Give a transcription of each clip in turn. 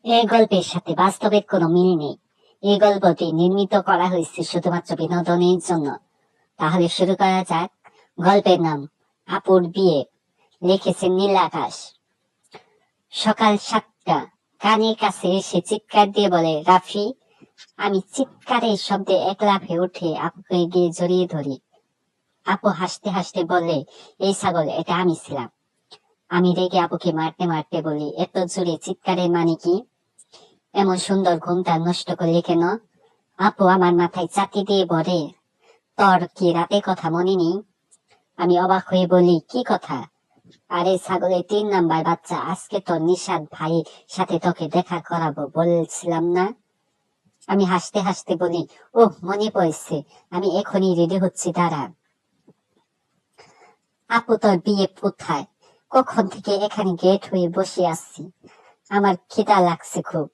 এই গল্পের সাথে বাস্তবের কোনো মিল নেই। এই গল্পটি নির্মিত করা হয়েছে শুধুমাত্র বিনোদনের জন্য। তাহলে শুরু করা যাক। গল্পের নাম আপুর বিয়ে। লিখেছেন নীল আকাশ। সকাল 7টা। কানের কাছে এসে চিৎকার দিয়ে বলে, রাফি। আমি চিৎকারের শব্দে এক লাফে উঠে আপুকে গিয়ে জড়িয়ে ধরি। আপু হাসতে হাসতে বলে, এই ছাগল, এটা আমি ছিলাম। আমি রেগে আপুকে মারতে মারতে বলি, এত জোরে চিৎকারের মানে কি? এমন সুন্দর ঘুমটা নষ্ট করলে কেন? আপু আমার মাথায় চাটি দিয়ে বলে, তোর কি রাতে কথা মনে নেই? আমি অবাক হয়ে বলি, কি কথা? আরে ছাগলের 3 নাম্বার বাচ্চা, আজকে তোর নিশাদ ভাইয়ের সাথে তোকে দেখা করাবো বলছিলাম না? আমি হাসতে হাসতে বলি, ওহ, মনে পড়েছে, আমি এখনই রেডি হচ্ছি, দাঁড়া। আপু, তোর বিয়ে কোথায়? কখন থেকে এখানে গেট হয়ে বসে আছি, আমার খিদা লাগছে খুব।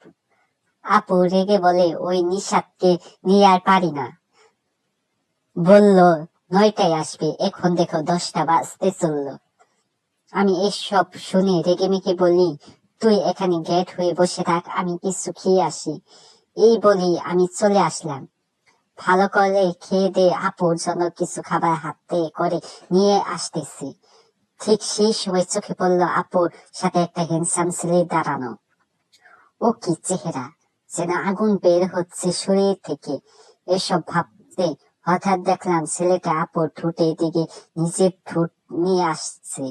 আপু রেগে বলে, ওই নিশাদকে নিয়ে আর পারি না, বলল 9টায় আসবে, এখন দেখো 10টা বাজতে চললো। আমি এসব শুনে রেগে মেগে বলি, তুই এখানে গেট হয়ে বসে থাক, আমি কিছু খেয়ে আসি। এই বলি আমি চলে আসলাম। ভালো করে খেয়ে দে, আপুর জন্য কিছু খাবার হাতে করে নিয়ে আসতেছি। ঠিক সেই সময় চোখে পড়লো আপুর সাথে একটা হ্যান্ডসাম ছেলে দাঁড়ানো। ও কি চেহারা, যেন আগুন বের হচ্ছে শরীর থেকে। এসব ভাবতে হঠাৎ দেখলাম ছেলেটা আপুর ঠোঁটের দিকে নিজের ঠোঁট নিয়ে আসছে।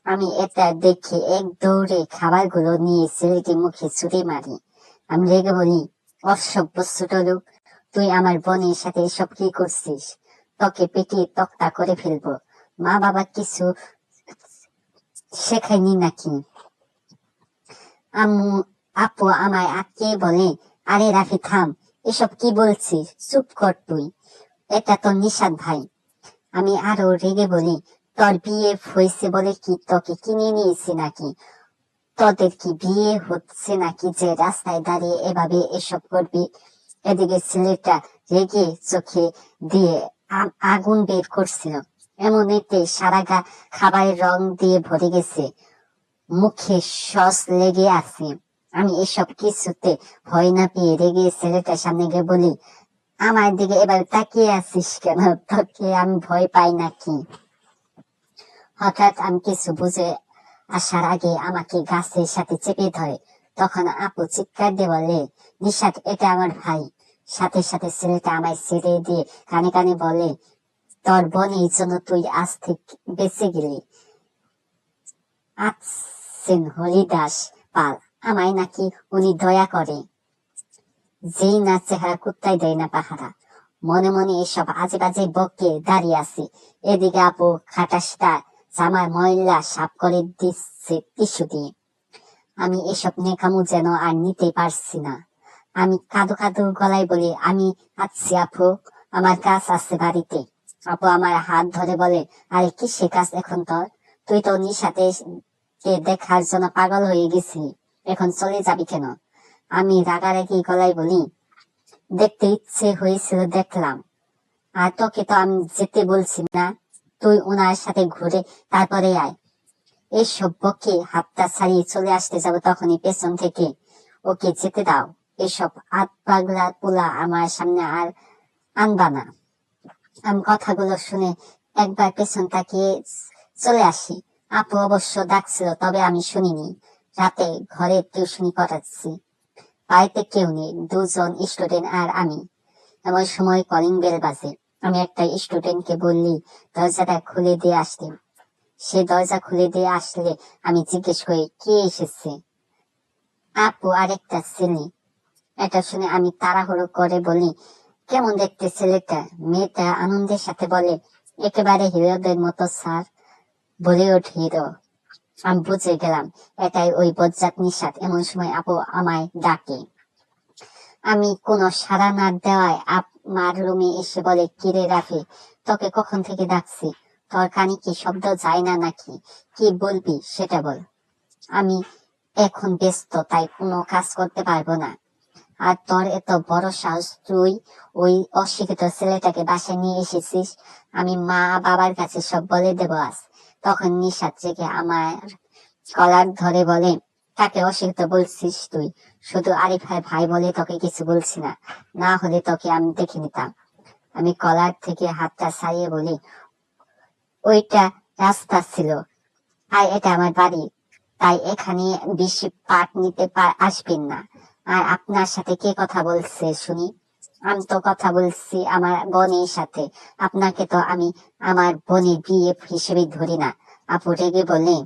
আমি এটা দেখে এক দৌড়ে খাবারগুলো নিয়ে ছেলেটির মুখে ছুঁড়ে মারি। আমি রেগে বলি, অসভ্য ছোট লোক, তুই আমার বোনের সাথে এসব কি করছিস? তোকে পেটিয়ে তক্তা করে ফেলবো। মা বাবা কিছু শেখায়নি নাকি? আম্মু আপু আমায় আটকে বলে, আরে রাফি থাম, এসব কি বলছিস, চুপ কর তুই, এটা তো নিশাদ ভাই। আমি আরো রেগে বলি, তোর বিয়ে হয়েছে বলে কি তোকে কিনে নিয়েছি নাকি? তোদের কি বিয়ে হচ্ছে নাকি যে রাস্তায় দাঁড়িয়ে এভাবে এসব করবি? এদিকে ছেলেটা রেগে চোখে দিয়ে আগুন বের করছিল। এমন এতে সারা গা খাবারের রং দিয়ে ভরে গেছে, মুখে সস লেগে আছে। আমি এসব কিছুতে ভয় না পেয়ে রেগে ছেলেটার সামনে গিয়ে বলি, আমার দিকে এবার তাকিয়ে আছিস কেন? তোকে আমি ভয় পাই নাকি? হঠাৎ আমি কিছু বুঝে আসার আগে আমাকে গাছের সাথে চেপে ধরে। তখন আপু চিৎকার দিয়ে বলে, নিশাদ, এটা আমার ভাই। সাথে সাথে ছেলেটা আমায় ছেড়ে দিয়ে কানে কানে বলে, তোর বোনের জন্য তুই আজ থেকে বেঁচে গেলি। আছেন হরিদাস পাল, আমায় নাকি উনি দয়া করে। যেই না চেহারা কুত্তায় দেয় না পাহারা। মনে মনে এসব আজে বাজে বকে দাঁড়িয়ে আছি। এদিকে আপু খাটাসটা জামার ময়লা সাফ করে দিচ্ছে টিস্যু দিয়ে। আমি এসব নেকামু যেন আর নিতে পারছি না। আমি কাঁদো কাঁদো গলায় বলি, আমি আছি আপু, আমার কাজ আছে বাড়িতে। আপু আমার হাত ধরে বলে, আরে কিসের কাজ এখন তোর? তুই তো নিশাতে দেখার জন্য পাগল হয়ে গেছিলি, এখন চলে যাবি কেন? আমি রাগারাগি গলায় বলি, দেখতে ইচ্ছে হয়েছিল দেখলাম, আর তোকে তো আমি যেতে বলছি না, তুই ওনার সাথে ঘুরে তারপরে আয়। এসব বকে হাতটা ছাড়িয়ে চলে আসতে যাব, তখনই পেছন থেকে, ওকে যেতে দাও, এসব আত পাগলা পোলা আমার সামনে আর আনবা না। আমি কথাগুলো শুনে একবার পেছন তাকিয়ে চলে আসি। আপু অবশ্য ডাকছিল, তবে আমি শুনিনি। রাতে ঘরে টিউশনি করাচ্ছি, বাড়িতে কেউ নেই, 2জন স্টুডেন্ট আর আমি। এমন সময় কলিং বেল বাজে। আমি একটা স্টুডেন্টকে বললি দরজাটা খুলে দিয়ে আসতে। সে দরজা খুলে দিয়ে আসলে আমি জিজ্ঞেস করি, কে এসেছে? আপু আরেকটা ছেলে। এটা শুনে আমি তাড়াহুড়ো করে বলি, কেমন দেখতে ছেলেটা? মেয়েটা আনন্দের সাথে বলে, একেবারে হিরোদের মতো স্যার। বলিউড হিরো। আমি বুঝে গেলাম এটাই ওই বজ্জাত নিশাদ। এমন সময় আপু আমায় ডাকে। আমি কোনো সাড়া না দেওয়ায় আমার রুমে এসে বলে, কিরে রাফি, তোকে কখন থেকে ডাকছি, তোর কানে কি শব্দ যায় না নাকি? কি বলবি সেটা বল। আমি এখন ব্যস্ত, তাই কোনো কাজ করতে পারবো না। আর তোর এত বড় সাহস, তুই ওই অশিক্ষিত ছেলেটাকে বাসায় নিয়ে এসেছিস? আমি মা বাবার কাছে সব বলে দেবো আজ। তখন নিশাদ জেগে আমার কলার ধরে বলে, কাকে অশিক্ষিত বলছিস তুই? শুধু আরিফ ভাই ভাই বলে তোকে কিছু বলছি না, না হলে তোকে আমি দেখে নিতাম। আমি কলার থেকে হাতটা ছাড়িয়ে বলি, ওইটা রাস্তা ছিল, আর এটা আমার বাড়ি, তাই এখানে বেশি পাট নিতে আসবেন না। আর আপনার সাথে কে কথা বলছে শুনি? আমি তো কথা বলছি আমার বোনের সাথে, আপনাকে তো আমি আমার বোনের বিয়ে হিসেবে ধরি না। আপু রেগে বললেন,